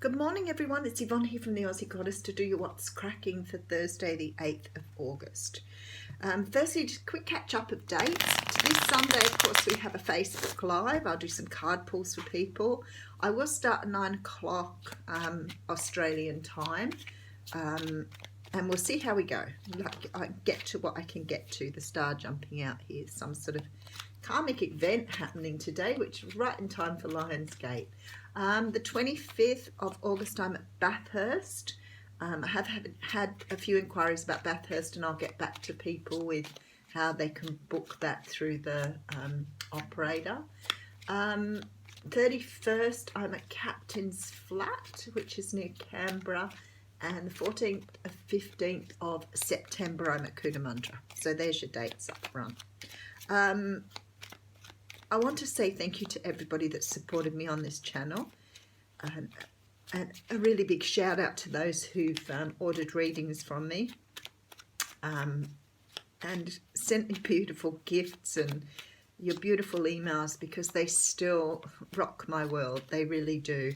Good morning, everyone. It's Yvonne here from the Aussie Goddess to do your What's Cracking for Thursday, the 8th of August. Firstly, just a quick catch-up of dates. This Sunday, of course, we have a Facebook Live. I'll do some card pulls for people. I will start at 9 o'clock Australian time, and we'll see how we go. I get to what I can get to. The star jumping out here, some sort of karmic event happening today, which is right in time for Lionsgate. The 25th of August, I'm at Bathurst. I have had a few inquiries about Bathurst, and I'll get back to people with how they can book that through the operator. 31st, I'm at Captain's Flat, which is near Canberra. And the 14th and 15th of September, I'm at Cootamundra. So there's your dates up front. I want to say thank you to everybody that supported me on this channel, and a really big shout out to those who've ordered readings from me and sent me beautiful gifts and your beautiful emails, because they still rock my world. They really do.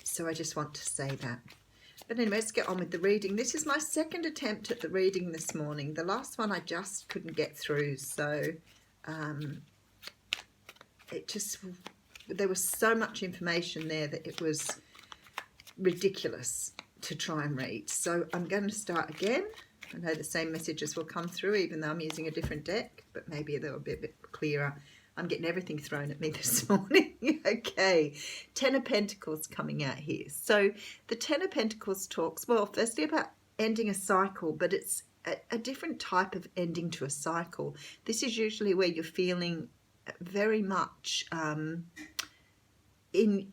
So I just want to say that. But anyway, let's get on with the reading. This is my second attempt at the reading this morning. The last one I just couldn't get through, so there was so much information there that it was ridiculous to try and read. So I'm going to start again. I know the same messages will come through even though I'm using a different deck, but maybe they'll be a bit clearer. I'm getting everything thrown at me this morning. Okay, Ten of Pentacles coming out here. So the Ten of Pentacles talks, well, firstly about ending a cycle, but it's a different type of ending to a cycle. This is usually where you're feeling very much in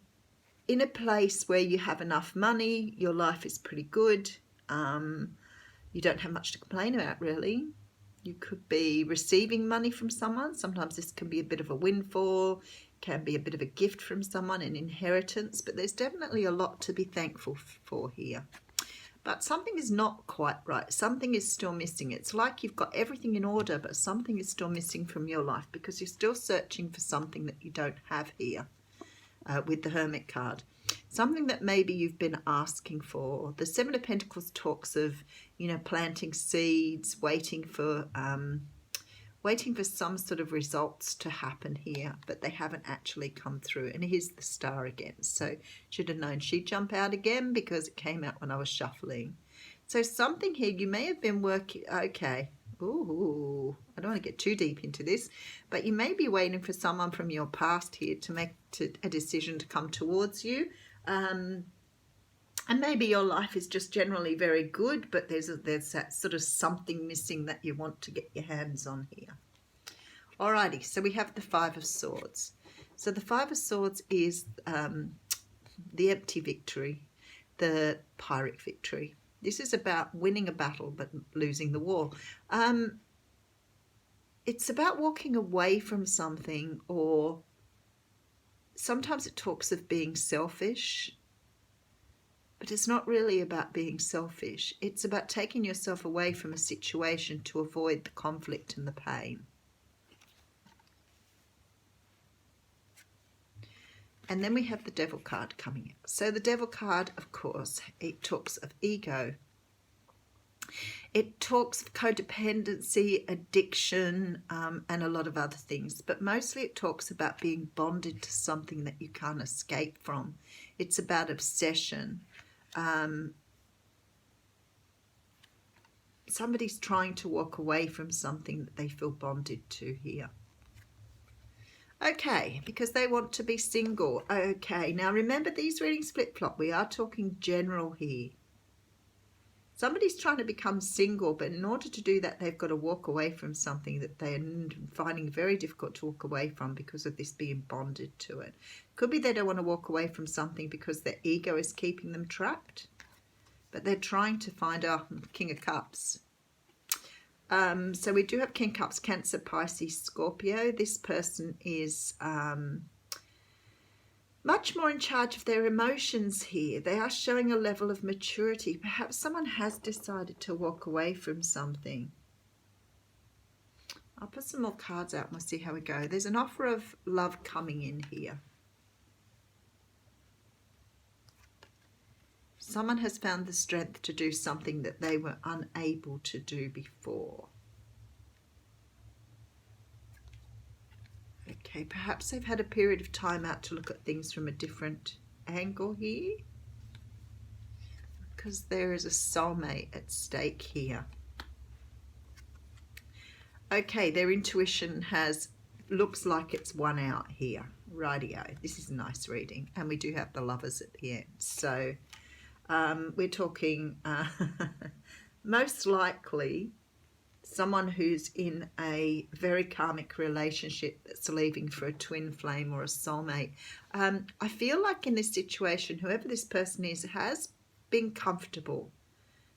a place where you have enough money, your life is pretty good, you don't have much to complain about really. You could be receiving money from someone. Sometimes this can be a bit of a windfall, can be a bit of a gift from someone, an inheritance, but there's definitely a lot to be thankful for here. But something is not quite right. Something is still missing. It's like you've got everything in order, but something is still missing from your life because you're still searching for something that you don't have here with the Hermit card. Something that maybe you've been asking for. The Seven of Pentacles talks of, you know, planting seeds, waiting for some sort of results to happen here, but they haven't actually come through. And here's the star again. So should have known she'd jump out again because it came out when I was shuffling. So something here, you may have been working, okay. Ooh, I don't want to get too deep into this, but you may be waiting for someone from your past here to make a decision to come towards you. And maybe your life is just generally very good, but there's that sort of something missing that you want to get your hands on here. Alrighty, so we have the Five of Swords. So the Five of Swords is the empty victory, the Pyrrhic victory. This is about winning a battle but losing the war. It's about walking away from something, or sometimes it talks of being selfish. But it's not really about being selfish. It's about taking yourself away from a situation to avoid the conflict and the pain. And then we have the Devil card coming out. So the Devil card, of course, it talks of ego. It talks of codependency, addiction, and a lot of other things. But mostly it talks about being bonded to something that you can't escape from. It's about obsession. Somebody's trying to walk away from something that they feel bonded to here. Okay, because they want to be single. Okay, now remember these readings flip-flop. We are talking general here. Somebody's trying to become single, but in order to do that, they've got to walk away from something that they're finding very difficult to walk away from because of this being bonded to it. Could be they don't want to walk away from something because their ego is keeping them trapped, but they're trying to find a King of Cups. So we do have King of Cups, Cancer, Pisces, Scorpio. This person is much more in charge of their emotions here. They are showing a level of maturity. Perhaps someone has decided to walk away from something. I'll put some more cards out and we'll see how we go. There's an offer of love coming in here. someone has found the strength to do something that they were unable to do before. Okay, perhaps they've had a period of time out to look at things from a different angle here, because there is a soulmate at stake here. Okay, their intuition looks like it's won out here. Rightio, this is a nice reading, and we do have the Lovers at the end. So we're talking most likely someone who's in a very karmic relationship that's leaving for a twin flame or a soulmate. I feel like in this situation, whoever this person is has been comfortable,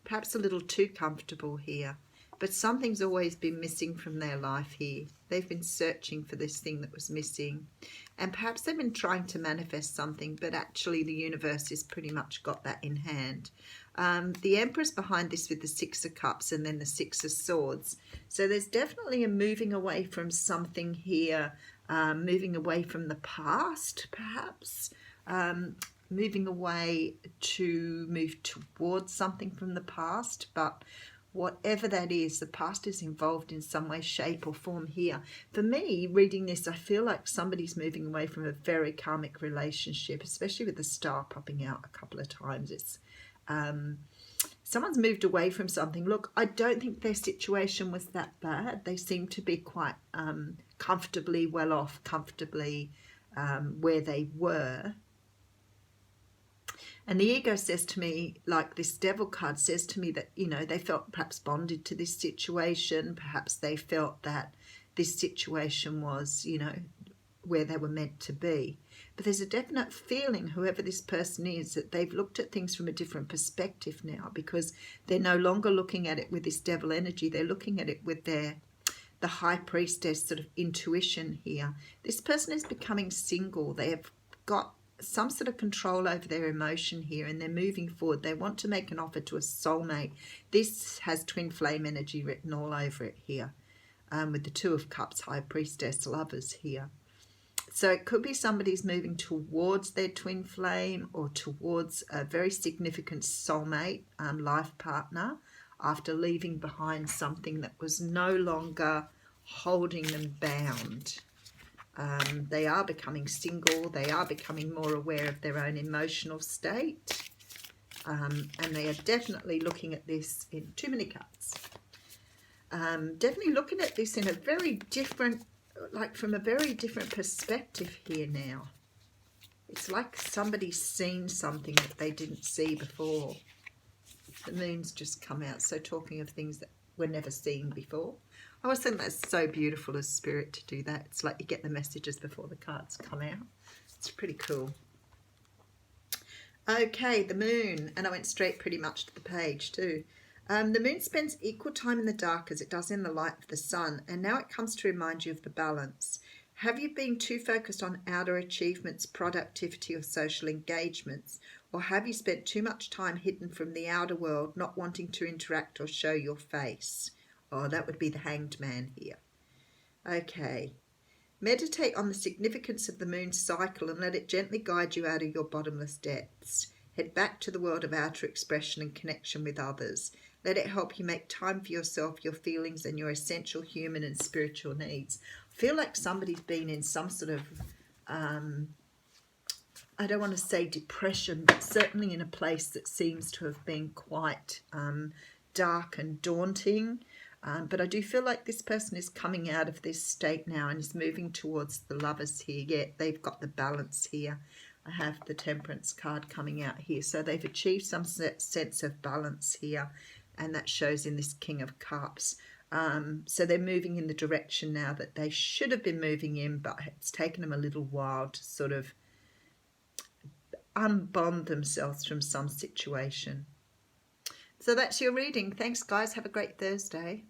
perhaps a little too comfortable here, but something's always been missing from their life here. They've been searching for this thing that was missing, and perhaps they've been trying to manifest something, but actually the universe has pretty much got that in hand. The Empress behind this with the Six of Cups and then the Six of Swords. So there's definitely a moving away from something here, moving away from the past, perhaps, moving away to move towards something from the past, but whatever that is, the past is involved in some way, shape or form here. For me, reading this, I feel like somebody's moving away from a very karmic relationship, especially with the star popping out a couple of times. It's someone's moved away from something. Look, I don't think their situation was that bad. They seem to be quite comfortably well off, comfortably where they were. And the ego says to me, like this Devil card says to me, that, you know, they felt perhaps bonded to this situation. Perhaps they felt that this situation was, you know, where they were meant to be. But there's a definite feeling, whoever this person is, that they've looked at things from a different perspective now, because they're no longer looking at it with this Devil energy. They're looking at it with the High Priestess sort of intuition here. This person is becoming single. They have got some sort of control over their emotion here, and they're moving forward. They want to make an offer to a soulmate. This has twin flame energy written all over it here, with the Two of Cups, High Priestess, Lovers here. So it could be somebody's moving towards their twin flame or towards a very significant soulmate, life partner, after leaving behind something that was no longer holding them bound. They are becoming single. They are becoming more aware of their own emotional state. And they are definitely looking at this in too many cards. Definitely looking at this in a very different, like from a very different perspective here now. It's like somebody's seen something that they didn't see before. The moon's just come out. So talking of things that were never seen before. I always think that's so beautiful as spirit to do that. It's like you get the messages before the cards come out. It's pretty cool. Okay, the moon. And I went straight pretty much to the page too. The moon spends equal time in the dark as it does in the light of the sun. And now it comes to remind you of the balance. Have you been too focused on outer achievements, productivity or social engagements? Or have you spent too much time hidden from the outer world, not wanting to interact or show your face? Oh, that would be the Hanged Man here. Okay. Meditate on the significance of the moon's cycle and let it gently guide you out of your bottomless depths. Head back to the world of outer expression and connection with others. Let it help you make time for yourself, your feelings, and your essential human and spiritual needs. I feel like somebody's been in some sort of, I don't want to say depression, but certainly in a place that seems to have been quite dark and daunting. But I do feel like this person is coming out of this state now and is moving towards the Lovers here. Yeah, they've got the balance here. I have the Temperance card coming out here. So they've achieved some sense of balance here, and that shows in this King of Cups. So they're moving in the direction now that they should have been moving in, but it's taken them a little while to sort of unbond themselves from some situation. So that's your reading. Thanks, guys. Have a great Thursday.